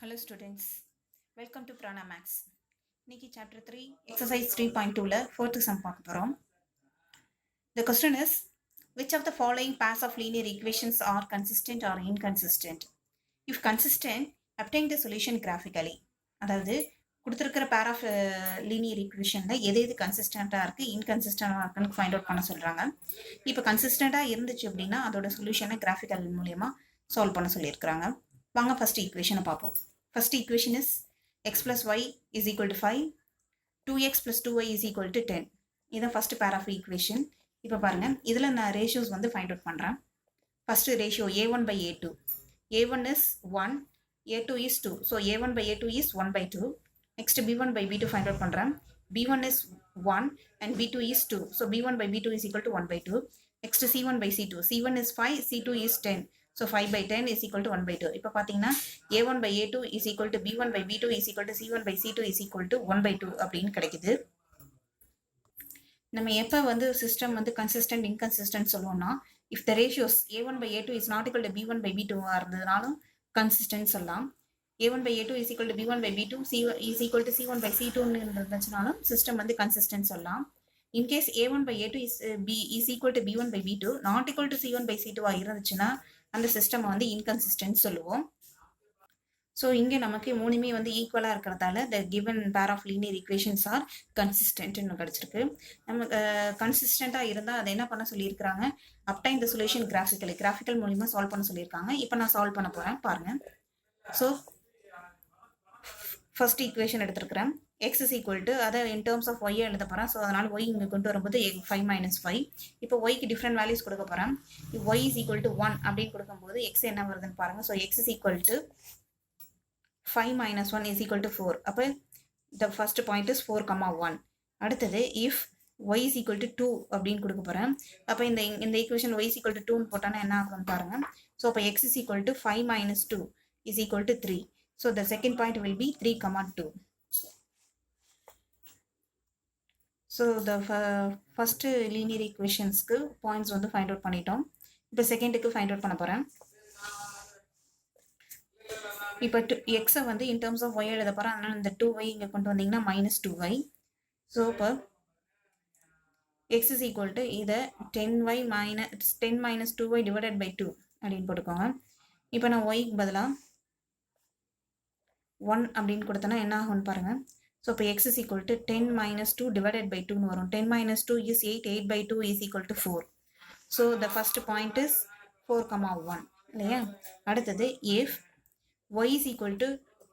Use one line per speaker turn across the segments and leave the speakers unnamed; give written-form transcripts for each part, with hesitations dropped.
Hello students, welcome to Prana Max. இன்னைக்கு chapter 3 exercise 3.2ல fourth sum பார்க்க போறோம். The question is, which of the following pairs of linear equations are consistent or inconsistent? If consistent, obtain the solution graphically. அதாவது கொடுத்திருக்கிற pair of linear equationல எது கன்சிஸ்டண்டா இருக்கு இன்கன்சிஸ்டண்டா இருக்குன்னு find out பண்ண சொல்றாங்க. இப்போ கன்சிஸ்டண்டா இருந்துச்சு அப்படின்னா அதோட சொல்யூஷனை கிராஃபிக்கல் மூலமா சால்வ் பண்ண சொல்லியிருக்கிறாங்க. வாங்க ஃபர்ஸ்ட் ஈக்குவேஷனை பார்ப்போம். First equation is x plus y is equal to 5, 2x plus 2y is equal to 10. இதான் ஃபர்ஸ்ட் பேர் ஆஃப் ஈக்குவேஷன். இப்போ பாருங்க, இதில் நான் ரேஷியோஸ் வந்து ஃபைண்ட் அவுட் பண்ணுறேன். First ratio a1 by a2. a1 is 1, a2 is 2. So a1 by a2 is 1 by 2. Next b1 by b2 find out பண்ணுறேன். b1 is 1 and b2 is 2. So b1 by b2 is equal to 1 by 2. Next c1 by c2. c1 is 5, c2 is 10. So 5 by 10 is equal to 1 by 2. இப்போ பார்த்தீங்கன்னா a1 by a2 is equal to b1 by b2 is equal to c1 by c2 is equal to 1 by 2 அப்படின்னு கிடைக்குது. நம்ம எப்போ வந்து system வந்து consistent inconsistent சொல்லுவோம்னா, if the ratios a1 by a2 is not equal to b1 by b2 இருந்ததுனாலும் consistent சொல்லலாம். a1 by a2 is equal to b1 by b2 is equal to c1 by c2 இருந்துச்சுனாலும் system வந்து consistent சொல்லலாம். In case a1 by a2 is equal to b1 by b2 not equal to c1 by c2 இருந்துச்சுன்னா அந்த system வந்து inconsistent சொல்லுவோம். So இங்கே நமக்கு மூணுமே வந்து ஈக்குவலாக இருக்கிறதால the given pair of linear equations are கன்சிஸ்டன்ட்னு கிடச்சிருக்கு. நமக்கு கன்சிஸ்டண்ட்டாக இருந்தால் அதை என்ன பண்ண சொல்லியிருக்கிறாங்க, அப்டைன் த சொல்யூஷன் கிராஃபிக்கல் மூலிமா சால்வ் பண்ண சொல்லியிருக்காங்க. இப்போ நான் சால்வ் பண்ண போகிறேன் பாருங்கள். ஸோ ஃபர்ஸ்ட் ஈக்குவேஷன் எடுத்துருக்கிறேன். x is equal to, அதை in terms of y எழுத போகிறேன். ஸோ அதனால் y இங்கே கொண்டு வரும்போது 5 minus 5. இப்போ yக்கு டிஃப்ரெண்ட் வேல்யூஸ் கொடுக்க போகிறேன். y is equal to 1 அப்படின்னு கொடுக்கும்போது x என்ன வருதுன்னு பாருங்கள். So x is equal to 5 minus 1 is equal to 4. அப்போ the first point is 4, 1. அடுத்தது if y is equal to 2 அப்படின்னு கொடுக்க போகிறேன். அப்போ இந்த equation y is equal to 2 போட்டானா என்ன ஆகும்னு பாருங்கள். ஸோ அப்போ x is equal to 5 minus 2 is equal to 3. So the second point will be 3, 2. So the first linear equationsக்கு points வந்து find out பண்ணிட்டோம். இப்போ செகண்டுக்கு find out பண்ண போகிறேன். இப்போ x வந்து in terms of y எழுத போகிறேன். அதனால் இந்த 2y இங்கே கொண்டு வந்தீங்கன்னா minus 2y. ஸோ இப்போ x is equal to இதை 10 minus 2y divided by 2 அப்படின்னு போட்டுக்கோங்க. இப்போ நான் yக்கு பதிலாக 1 அப்படின்னு கொடுத்தனா என்ன ஆகும்னு பாருங்கள். ஸோ இப்போ x is equal to 10 minus 2 divided by 2 வரும். 10 minus 2 is 8, 8 by 2 is equal to 4. So the first point is 4, 1 இல்லையா. அடுத்தது if y is equal to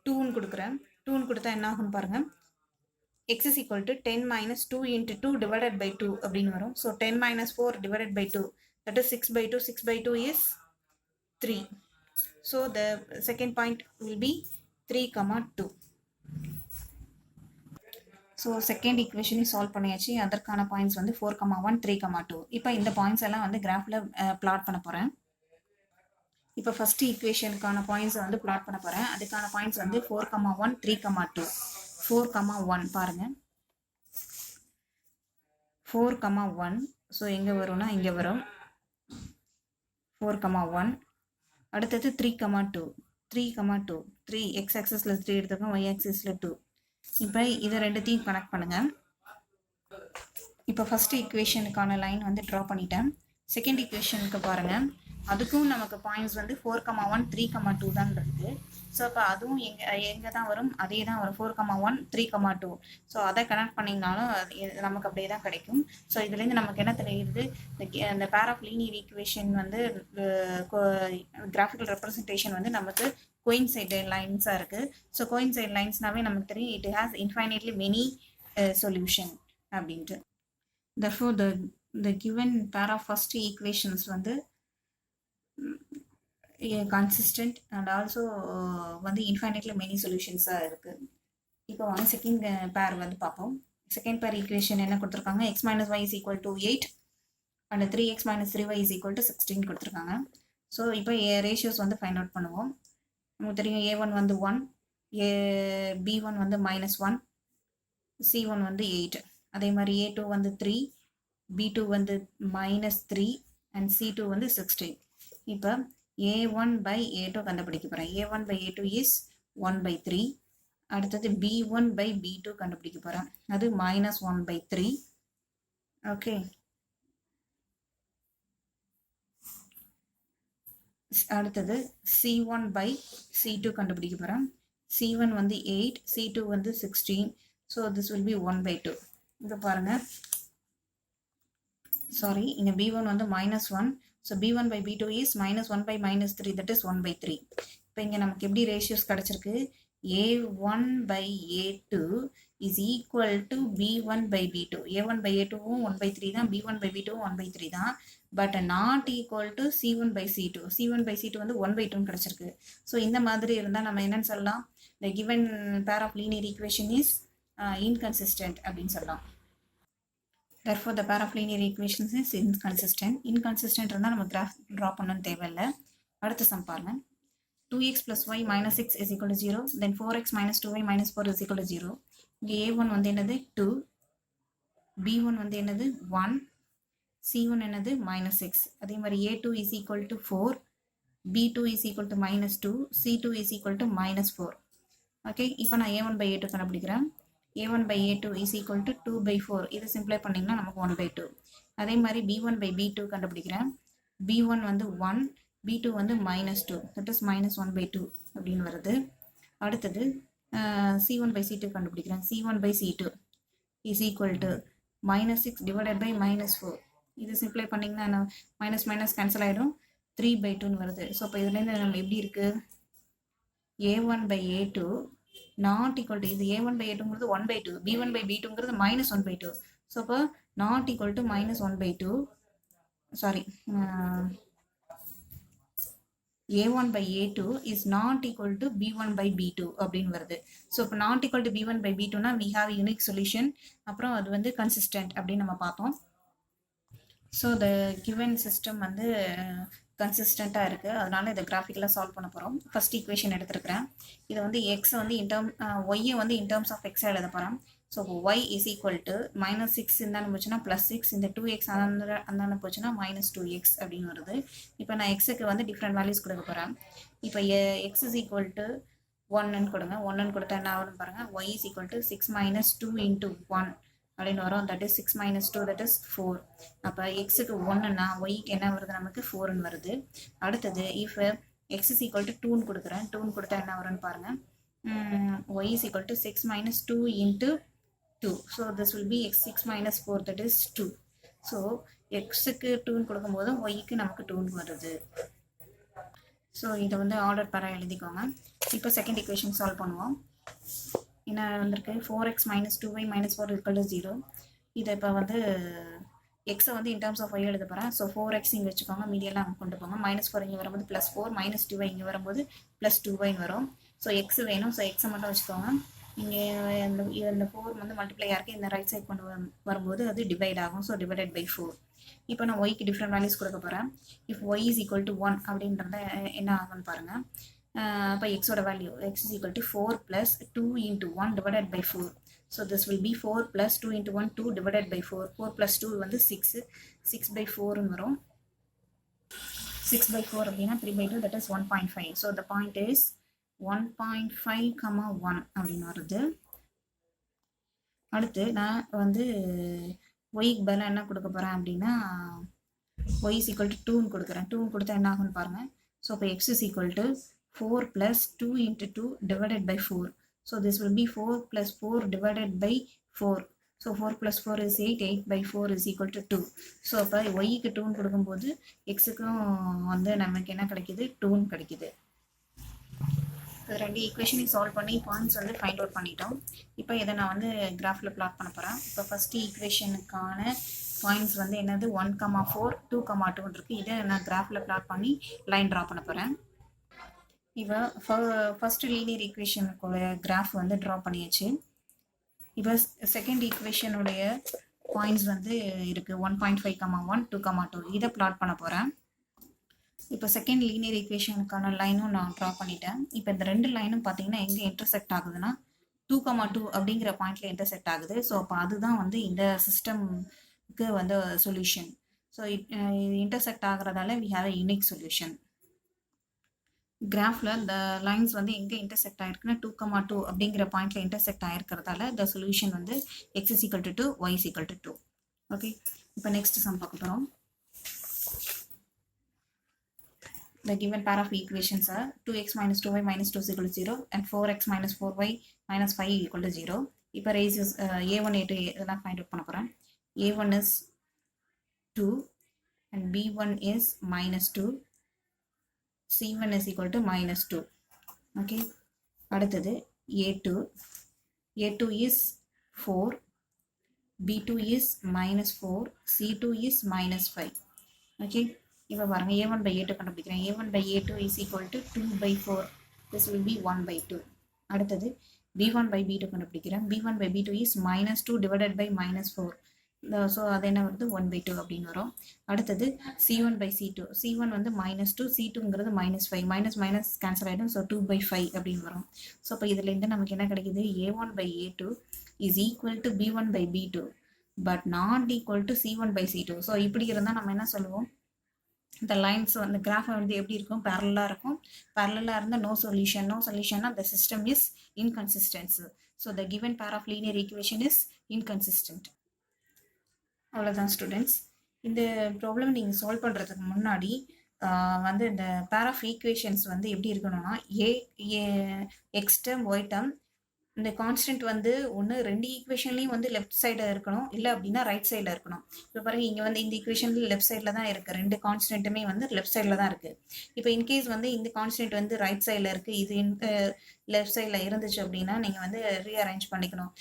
2ன்னு கொடுக்குறேன். 2ன்னு கொடுத்தா என்ன ஆகும்னு பாருங்கள். x is equal to 10 minus 2 into 2 divided by 2 அப்படின்னு வரும். So 10 minus 4 divided by 2, that is 6 by 2. 6 by 2 is 3. So the second point will be 3, 2. So second ஈக்குவேஷனையும் சால்வ் பண்ணியாச்சு. அதற்கான பாயிண்ட்ஸ் வந்து 4, 1, 3, 2. இப்போ இந்த பாயிண்ட்ஸ் எல்லாம் வந்து கிராஃபில் பிளாட் பண்ண போகிறேன். இப்போ ஃபர்ஸ்ட் ஈக்குவேஷனுக்கான பாயிண்ட்ஸ் வந்து பிளாட் பண்ண போகிறேன். அதுக்கான பாயிண்ட்ஸ் வந்து 4, 1, 3, 2. 4, 1 பாருங்கள். 4, 1. ஸோ எங்கே வரும்னா இங்கே வரும் 4, 1. அடுத்தது 3, 2. 3, 2. 3 x ஆக்சிஸில் 3 எடுத்துக்கோங்க, y ஆக்சிஸில் 2. இப்போ இதை ரெண்டுத்தையும் கனெக்ட் பண்ணுங்கள். இப்போ ஃபர்ஸ்ட் ஈக்குவேஷனுக்கான லைன் வந்து ட்ரா பண்ணிட்டேன். செகண்ட் ஈக்குவேஷனுக்கு பாருங்கள், அதுக்கும் நமக்கு பாயிண்ட்ஸ் வந்து 4, 1, 3, 2 தான் இருக்குது. ஸோ அப்போ அதுவும் எங்கே தான் வரும், அதே தான் வரும் 4, 1, 3, 2. ஸோ அதை கனெக்ட் பண்ணிங்கனாலும் நமக்கு அப்படியே தான் கிடைக்கும். ஸோ இதுலேருந்து நமக்கு என்ன தெரியுது, இந்த பேர் ஆஃப் லீனியர் ஈக்குவேஷன் வந்து கிராஃபிக்கல் ரெப்ரசன்டேஷன் வந்து நமக்கு கோயின்சைட் லைன்ஸாக இருக்குது. ஸோ கோயின்சைட் லைன்ஸ்னாவே நமக்கு தெரியும் it has infinitely many solution அப்படின்ட்டு. therefore the given pair of first equations வந்து consistent and also வந்து infinitely many solutions இருக்குது. இப்போ வாங்க செகண்ட் பேர் வந்து பார்ப்போம். செகண்ட் பேர் ஈக்குவேஷன் என்ன கொடுத்துருக்காங்க, x minus y is equal to 8 and 3x minus 3y is equal to 16 கொடுத்துருக்காங்க. ஸோ இப்போ ரேஷியோஸ் வந்து ஃபைண்ட் அவுட் பண்ணுவோம். நமக்கு தெரியும் a1 வந்து 1, b1 வந்து -1, c1 வந்து 8. அதே மாதிரி a2 வந்து 3, b2 வந்து -3 and c2 வந்து 16. இப்போ a1 by a2 கண்டுபிடிக்க போகிறேன். a1 by a2 is 1/3. அடுத்தது b1 by b2 கண்டுபிடிக்க போகிறேன். அது -1/3. ஓகே, அடுத்தது c1 by c2 கண்டுபிடிக்க போகிறேன். c1 வந்து 8, c2 வந்து 16. So this will B 1/2. இங்கே பாருங்கள், சாரி, இங்கே b1 வந்து -1. So b1 by b2 is -1 by -3, that is 1/3. இப்போ இங்கே நமக்கு எப்படி ரேஷியோஸ் கிடச்சிருக்கு? a1 by a2 is equal to b1 by b2. a1 by a2வும் 1/3 தான், b1 by b2வும் 1/3 தான். But not equal to c1 by c2. c1 by c2 வந்து 1/2 கிடச்சிருக்கு. So இந்த மாதிரி இருந்தால் நம்ம என்னன்னு சொல்லலாம்? the given pair of linear equation is inconsistent அப்படின்னு சொல்லலாம். therefore the pair of linear equations is inconsistent. inconsistent இருந்தால் நம்ம கிராஃப் ட்ரா பண்ணணும்னு தேவையில்லை. அடுத்த சம் பாருங்க. 2x plus y minus 6 is equal to 0. Then 4x minus 2y minus 4 is equal to 0. இங்கே a1 வந்து என்னது 2, b1 வந்து என்னது 1, c1 என்னது -6. அதே மாதிரி a2 is equal to 4, b2 is equal to -2, c2 is equal to -4. Okay, இப்போ நான் a1 by a2 கண்டுபிடிக்கிறேன். a1 by a2 is equal to 2 by 4. இது சிம்பிளை பண்ணிங்கன்னா நமக்கு 1/2. அதே மாதிரி b1 by b2 கண்டுபிடிக்கிறேன். b1 வந்து 1, b2 வந்து -2, that is -1/2 அப்படின்னு வருது. அடுத்தது c1 by c2 கண்டுபிடிக்கிறேன். c1 by c2 is equal to -6 divided by -4. இது சிம்பிளை பண்ணிங்கன்னா மைனஸ் மைனஸ் கேன்சல் ஆகிடும், 3/2ன்னு வருது. ஸோ இப்போ இதுலேருந்து நம்ம எப்படி இருக்குது? a1 by a2 not equal to, இது a1 by a2ங்கிறது 1/2, b1 by b2ங்கிறது -1/2. ஸோ இப்போ not equal to -1/2, sorry, a1 by a2 is not equal to b1 by b2 அப்படின்னு வருது. ஸோ இப்போ not equal to b1 by b2னா we have unique solution. அப்புறம் அது வந்து consistent அப்படின்னு நம்ம பார்த்தோம். ஸோ the given system வந்து கன்சிஸ்டண்ட்டாக இருக்குது. அதனால இதை கிராஃபிக்கலாக சால்வ் பண்ண போகிறோம். ஃபர்ஸ்ட் ஈக்குவேஷன் எடுத்துருக்கிறேன். இதை வந்து எக்ஸை வந்து ஒய்யை வந்து இன் டேர்ம்ஸ் ஆஃப் எக்ஸாக எழுத போகிறேன். So y is equal to -6 இருந்தாலும் போச்சுன்னா +6, இந்த 2x அந்தான போச்சுன்னா -2x அப்படின்னு வருது. இப்போ நான் எக்ஸுக்கு வந்து டிஃப்ரெண்ட் வேல்யூஸ் கொடுக்க போகிறேன். இப்போ எக்ஸ் இஸ் ஈக்குவல் டு 1ன்னு கொடுங்க. 1ன்னு கொடுத்தா என்ன ஆகும்னு பாருங்கள். ஒய் இஸ் ஈக்குவல் டு 6 - 2 × 1 அப்படின்னு வரும். That is 6 - 2, that is 4. அப்போ எக்ஸுக்கு 1ன்னா ஒய்க்கு என்ன வருது? நமக்கு 4ன்னு வருது. அடுத்தது if x is equal to 2ன்னு கொடுக்குறேன். 2ன்னு கொடுத்தா என்ன வரும்னு பாருங்கள். Y is equal to 6 - 2 × 2. So this will be x 6 - 4, that is 2. So எக்ஸுக்கு 2ன்னு கொடுக்கும்போது ஒய்க்கு நமக்கு 2ன்னு வருது. ஸோ இதை வந்து ஆர்டர் பேராக எழுதிக்கோங்க. இப்போ செகண்ட் ஈக்குவேஷன் சால்வ் பண்ணுவோம். என்ன வந்திருக்கு? 4x - 2y - 4 = 0. இதை இப்போ வந்து எக்ஸை வந்து இன் டேர்ம்ஸ் ஆஃப் ஒய் எழுத போகிறேன். ஸோ 4x இங்கே வச்சுக்கோங்க, மீடியெல்லாம் அங்கே கொண்டு போங்க. -4 இங்கே வரும்போது +4, -2y இங்கே வரும்போது +2yன்னு வரும். ஸோ எக்ஸ் வேணும். ஸோ எக்ஸை மட்டும் வச்சுக்கோங்க. இங்கே இந்த 4 வந்து மல்டிப்ளை யாருக்கு இந்த ரைட் சைட் கொண்டு வரும்போது அது டிவைட் ஆகும். So divided by 4. இப்போ நான் ஒய்க்கு டிஃப்ரெண்ட் வேல்யூஸ் கொடுக்க போகிறேன். If y is equal to 1 அப்படின்றத என்ன ஆகும்னு பாருங்கள். அப்போ எக்ஸோட value x is equal to 4 + 2 × 1 divided by 4. So this will be 4 + 2 × 1, 2 divided by 4. 4 + 2 வந்து 6, 6/4ன்னு வரும். 6/4 அப்படின்னா 3/2, that is 1.5. So the point is 1.5, 1 அப்படின்னு வருது. அடுத்து நான் வந்து ஒய்க்கு பதிலாக என்ன கொடுக்க போகிறேன் அப்படின்னா ஒய் இஸ் ஈக்குவல் டு 2ன்னு கொடுக்குறேன். 2ன்னு கொடுத்தா என்ன ஆகும்னு பாருங்கள். ஸோ இப்போ x is equal to 4 + 2 × 2 divided by 4. So this will be 4 + 4 divided by 4. So 4 + 4 is 8, 8/4 is equal to 2. So அப்போ ஒய்க்கு 2ன்னு கொடுக்கும்போது எக்ஸுக்கும் வந்து நமக்கு என்ன கிடைக்கிது? 2ன்னு கிடைக்கிது. இது ரெண்டு ஈக்குவேஷனையும் சால்வ் பண்ணி பாயிண்ட்ஸ் வந்து ஃபைண்ட் அவுட் பண்ணிட்டோம். இப்போ இதை நான் வந்து கிராஃபில் பிளாட் பண்ண போகிறேன். இப்போ ஃபஸ்ட்டு ஈக்குவேஷனுக்கான பாயிண்ட்ஸ் வந்து என்னது? 1, 4, 2, 2 இருக்குது. இதை நான் கிராஃபில் பிளாட் பண்ணி லைன் ட்ரா பண்ண போகிறேன். இப்போ ஃபர்ஸ்ட் லீனியர் ஈக்குவேஷனுக்குள்ள கிராஃப் வந்து ட்ரா பண்ணியாச்சு. இப்போ செகண்ட் ஈக்குவேஷனுடைய பாயிண்ட்ஸ் வந்து இருக்குது. 1.5, 1, 2, 2. இதை பிளாட் பண்ண போகிறேன். இப்போ செகண்ட் லீனியர் ஈக்குவேஷனுக்கான லைனும் நான் ட்ரா பண்ணிட்டேன். இப்போ இந்த ரெண்டு லைனும் பார்த்தீங்கன்னா எங்கே இன்டர்செக்ட் ஆகுதுன்னா 2, 2 அப்படிங்கிற பாயிண்ட்ல இன்டர்செக்ட் ஆகுது. ஸோ அப்போ அதுதான் வந்து இந்த சிஸ்டம்க்கு வந்து சொல்யூஷன். ஸோ இது இன்டர்செக்ட் ஆகிறதால we have a unique solution. கிராஃபில் இந்த லைன்ஸ் வந்து எங்கே இன்டர்செக்ட் ஆயிருக்குன்னா 2,2 அப்படிங்கிற பாயிண்ட்ல இன்டர்செக்ட் ஆயிருக்கிறதால த சொல்யூஷன் வந்து x is equal to 2, y is equal to 2. Okay, இப்போ நெக்ஸ்ட் சம் பார்க்க போகிறோம். The given pair of equations are 2x minus 2y minus 2 is equal to 0 and 4x minus 4y minus 5 equal to 0. இப்போ ratios a1 a2 இதெல்லாம் find out பண்ண போகிறேன். a1 is 2 and b1 is minus 2, c1 is equal to minus 2. Okay, அடுத்தது a2 is 4, b2 is minus 4, c2 is minus 5. Okay, இப்போ பாருங்க a1 by a2 கண்டுபிடிக்கிறேன். a1 by a2 is equal to 2 by 4. This will be 1 by 2. அடுத்தது b1 by b2 கண்டுபிடிக்கிறேன். b1 by b2 is minus 2 divided by minus 4. So அது என்ன வருது 1 by 2 அப்படின்னு வரும். அடுத்தது c1 by c2. c1 வந்து minus 2, c2ங்கிறது minus 5. மைனஸ் மைனஸ் கேன்சல் ஆகிடும். ஸோ 2 by 5 அப்படின்னு வரும். ஸோ இப்போ இதுலேருந்து நமக்கு என்ன கிடைக்குது, a1 by a2 is equal to b1 by b2 but not equal to c1 by c2. So இப்படி இருந்தால் நம்ம என்ன சொல்லுவோம், இந்த லைன்ஸ் வந்து கிராஃப் வந்து எப்படி இருக்கும், பேரலாக இருக்கும். பேரலாக இருந்தால் no சொல்யூஷன்னா the system is inconsistent. So the given pair of linear equation is inconsistent. அவ்வளோதான் ஸ்டூடெண்ட்ஸ். இந்த ப்ராப்ளம் நீங்கள் சால்வ் பண்ணுறதுக்கு முன்னாடி வந்து இந்த பேர் ஆஃப் ஈக்குவேஷன்ஸ் வந்து எப்படி இருக்கணும்னா எக்ஸ் டேர்ம் ஒய் டேர்ம் இந்த கான்ஸ்டன்ட் வந்து ஒன்று ரெண்டு ஈக்குவேஷன்லையும் வந்து லெஃப்ட் சைடில் இருக்கணும், இல்லை அப்படின்னா ரைட் சைடில் இருக்கணும். இப்போ பாருங்க இங்கே வந்து இந்த ஈக்குவேஷனில் லெஃப்ட் சைடில் தான் இருக்குது, ரெண்டு கான்ஸ்டன்ட்டுமே வந்து லெஃப்ட் சைடில் தான் இருக்குது. இப்போ இன்கேஸ் வந்து இந்த கான்ஸ்டன்ட் வந்து ரைட் சைடில் இருக்குது, இது லெஃப்ட் சைடில் இருந்துச்சு அப்படின்னா நீங்கள் வந்து ரீஅரேஞ்ச் பண்ணிக்கணும்.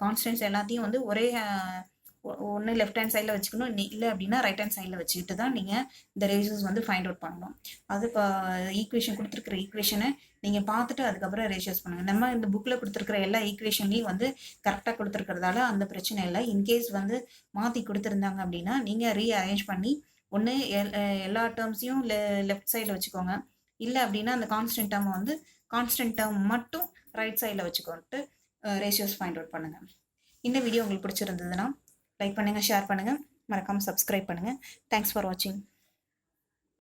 கான்ஸ்டன்ட்ஸ் எல்லாத்தையும் வந்து ஒரே ஒன்று லெஃப்ட் ஹேண்ட் சைடில் வச்சுக்கணும், இல்லை அப்படின்னா ரைட் ஹேண்ட் சைடில் வச்சுக்கிட்டு தான் நீங்கள் இந்த ரேஷியோஸ் வந்து ஃபைண்ட் அவுட் பண்ணணும். அது இப்போ ஈக்குவேஷன் கொடுத்துருக்குற ஈக்குவேஷனை நீங்கள் பார்த்துட்டு அதுக்கப்புறம் ரேஷியோஸ் பண்ணுங்கள். நம்ம இந்த புக்கில் கொடுத்துருக்குற எல்லா ஈக்குவேஷன்லையும் வந்து கரெக்டாக கொடுத்துருக்கிறதால அந்த பிரச்சனை இல்லை. இன்கேஸ் வந்து மாற்றி கொடுத்துருந்தாங்க அப்படின்னா நீங்கள் ரீஅரேஞ்ச் பண்ணி ஒன்று எல்லா டேர்ம்ஸையும் லெஃப்ட் சைடில் வச்சுக்கோங்க, இல்லை அப்படின்னா அந்த கான்ஸ்டன்ட் டேர்மை வந்து கான்ஸ்டன்ட் டேர்ம் மட்டும் ரைட் சைடில் வச்சுக்கோன்ட்டு ரேஷியோஸ் ஃபைண்ட் அவுட் பண்ணுங்கள். இந்த வீடியோ உங்களுக்கு பிடிச்சிருந்ததுன்னா லைக் பண்ணுங்கள், ஷேர் பண்ணுங்கள், மறக்காமல் சப்ஸ்கிரைப் பண்ணுங்கள். தேங்க்ஸ் ஃபார் வாட்சிங்.